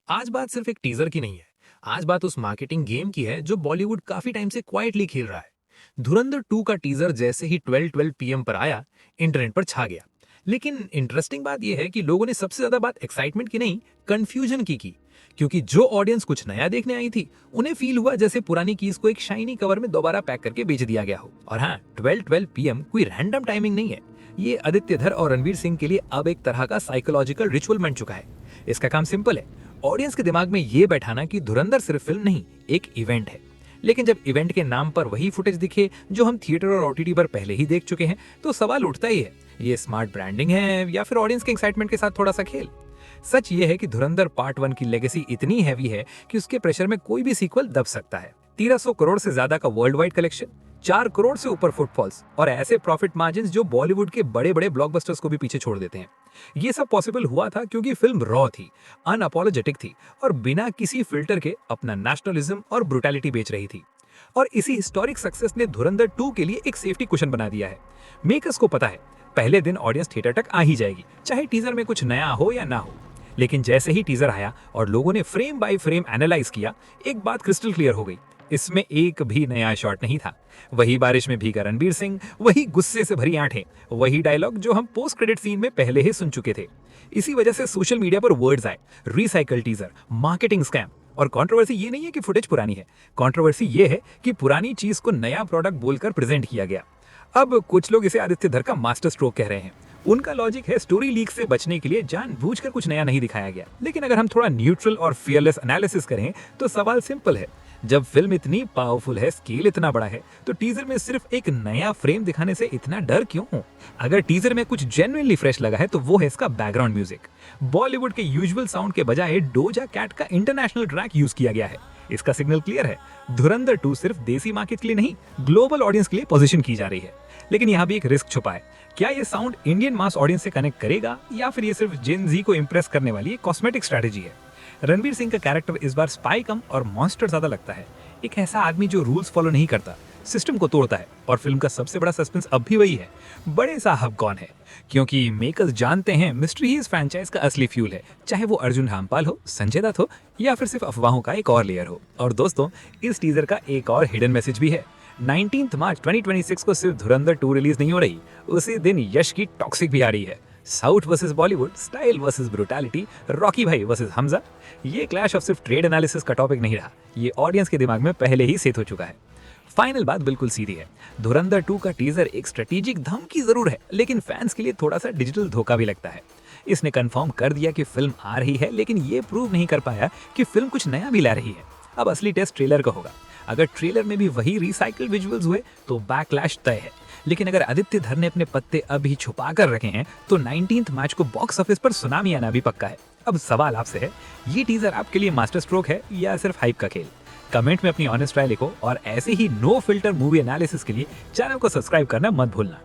आज बात सिर्फ एक टीजर की नहीं है। आज बात उस मार्केटिंग गेम की है जो बॉलीवुड काफी टाइम से क्वाइटली खेल रहा है। धुरंधर 2 का टीजर जैसे ही 12:12 पीएम पर आया, इंटरनेट पर छा गया। लेकिन इंटरेस्टिंग बात यह है कि लोगों ने सबसे ज्यादा बात एक्साइटमेंट की नहीं, कंफ्यूजन की। क्योंकि जो ऑडियंस कुछ नया देखने आई थी, उन्हें फील हुआ जैसे पुरानी कीज को एक शाइनी कवर में दोबारा पैक करके बेच दिया गया हो। और हाँ, 12:12 पीएम कोई रैंडम टाइमिंग नहीं है। ये आदित्य धर और रणवीर सिंह के लिए अब एक तरह का साइकोलॉजिकल रिचुअल बन चुका है। इसका काम सिंपल है, ऑडियंस के दिमाग में ये बैठाना कि धुरंधर सिर्फ फिल्म नहीं, एक इवेंट है। लेकिन जब इवेंट के नाम पर वही फुटेज दिखे जो हम थिएटर और ओटीटी पर पहले ही देख चुके हैं, तो सवाल उठता ही है, ये स्मार्ट ब्रांडिंग है या फिर ऑडियंस के एक्साइटमेंट के साथ थोड़ा सा खेल। सच ये है कि धुरंधर पार्ट 1 की लेगेसी इतनी हैवी है कि उसके प्रेशर में कोई भी सीक्वल दब सकता है। 1300 करोड़ से ज्यादा का वर्ल्ड वाइड कलेक्शन, 4 करोड़ से ऊपर फुटफॉल्स और ऐसे प्रॉफिट मार्जिन्स जो बॉलीवुड के बड़े बड़े ब्लॉकबस्टर्स को भी पीछे छोड़ देते हैं। ये सब पॉसिबल हुआ था क्योंकि फिल्म रॉ थी, अनअपोलोजेटिक थी और बिना किसी फिल्टर के अपना नेशनलिज्म और ब्रुटैलिटी बेच रही थी। और इसी हिस्टोरिक सक्सेस ने धुरंधर 2 के लिए एक सेफ्टी कुशन बना दिया है। मेकर्स को पता है, पहले दिन ऑडियंस थिएटर तक आ ही जाएगी, चाहे टीजर में कुछ नया हो या ना हो। लेकिन जैसे ही टीजर आया और लोगों ने फ्रेम बाय फ्रेम एनालाइज किया, एक बात क्रिस्टल क्लियर हो गई, इसमें एक भी नया शॉट नहीं था। वही बारिश में भीगा रणबीर सिंह, वही गुस्से से भरी आंखें, वही डायलॉग जो हम पोस्ट क्रेडिट सीन में पहले ही सुन चुके थे। इसी वजह से सोशल मीडिया पर वर्ड्स आए, रिसाइकल टीजर, मार्केटिंग स्कैम। और कंट्रोवर्सी ये नहीं है कि फुटेज पुरानी है, कंट्रोवर्सी ये है कि पुरानी चीज को नया प्रोडक्ट बोलकर प्रेजेंट किया गया। अब कुछ लोग इसे आदित्य धर का मास्टर स्ट्रोक कह रहे हैं। उनका लॉजिक है, स्टोरी लीक से बचने के लिए जानबूझकर कुछ नया नहीं दिखाया गया। लेकिन अगर हम थोड़ा न्यूट्रल और फियरलेस एनालिसिस करें तो सवाल सिंपल है, जब फिल्म इतनी पावरफुल है, स्केल इतना बड़ा है, तो टीजर में सिर्फ एक नया फ्रेम दिखाने से इतना डर क्यों? अगर टीजर में कुछ जेन्युइनली फ्रेश लगा है तो वो है इसका बैकग्राउंड म्यूजिक। बॉलीवुड के यूजुअल साउंड के बजाय डोजा कैट का इंटरनेशनल ट्रैक यूज किया गया है। इसका सिग्नल क्लियर है, धुरंधर 2 सिर्फ देसी मार्केट के लिए नहीं, ग्लोबल ऑडियंस के लिए पोजीशन की जा रही है। लेकिन यहाँ भी एक रिस्क छुपा है, क्या ये साउंड इंडियन मास ऑडियंस से कनेक्ट करेगा या फिर ये सिर्फ जेन जी को इंप्रेस करने वाली एक कॉस्मेटिक स्ट्रेटेजी है? रणबीर सिंह का कैरेक्टर इस बार स्पाई कम और मॉन्स्टर ज्यादा लगता है। एक ऐसा आदमी जो रूल्स फॉलो नहीं करता, सिस्टम को तोड़ता है। और फिल्म का सबसे बड़ा सस्पेंस अब भी वही है, बड़े साहब कौन है? क्योंकि मेकर्स जानते हैं मिस्ट्री ही इस फ्रैंचाइज का असली फ्यूल है, चाहे वो अर्जुन रामपाल हो, संजय दत्त हो या फिर सिर्फ अफवाहों का एक और लेयर हो। और दोस्तों, इस टीजर का एक और हिडन मैसेज भी है। 19 मार्च 2026 को सिर्फ धुरंधर 2 रिलीज नहीं हो रही, उसी दिन यश की टॉक्सिक भी आ रही है। South versus Bollywood, style versus brutality, Rocky भाई वर्सेस हमजा। ये क्लैश अब सिर्फ ट्रेड एनालिसिस का टॉपिक नहीं रहा, ये ऑडियंस के दिमाग में पहले ही सेट हो चुका है। फाइनल बात बिल्कुल सीधी है, धुरंधर 2 का टीजर एक स्ट्रेटेजिक धमकी जरूर है, लेकिन फैंस के लिए थोड़ा सा डिजिटल धोखा भी लगता है। इसने कंफर्म कर दिया कि फिल्म आ रही है, लेकिन ये प्रूव नहीं कर पाया कि फिल्म कुछ नया भी ला रही है। अब असली टेस्ट ट्रेलर का होगा। अगर ट्रेलर में भी वही रिसाइकल विजुअल्स हुए तो बैकलैश तय है। लेकिन अगर आदित्य धर ने अपने पत्ते अभी छुपा कर रखे हैं तो 19 मार्च को बॉक्स ऑफिस पर सुनामी आना भी पक्का है। अब सवाल आपसे है, ये टीजर आपके लिए मास्टर स्ट्रोक है या सिर्फ हाइप का खेल? कमेंट में अपनी ऑनेस्ट राय लिखो और ऐसे ही नो फिल्टर मूवी एनालिसिस के लिए चैनल को सब्सक्राइब करना मत भूलना।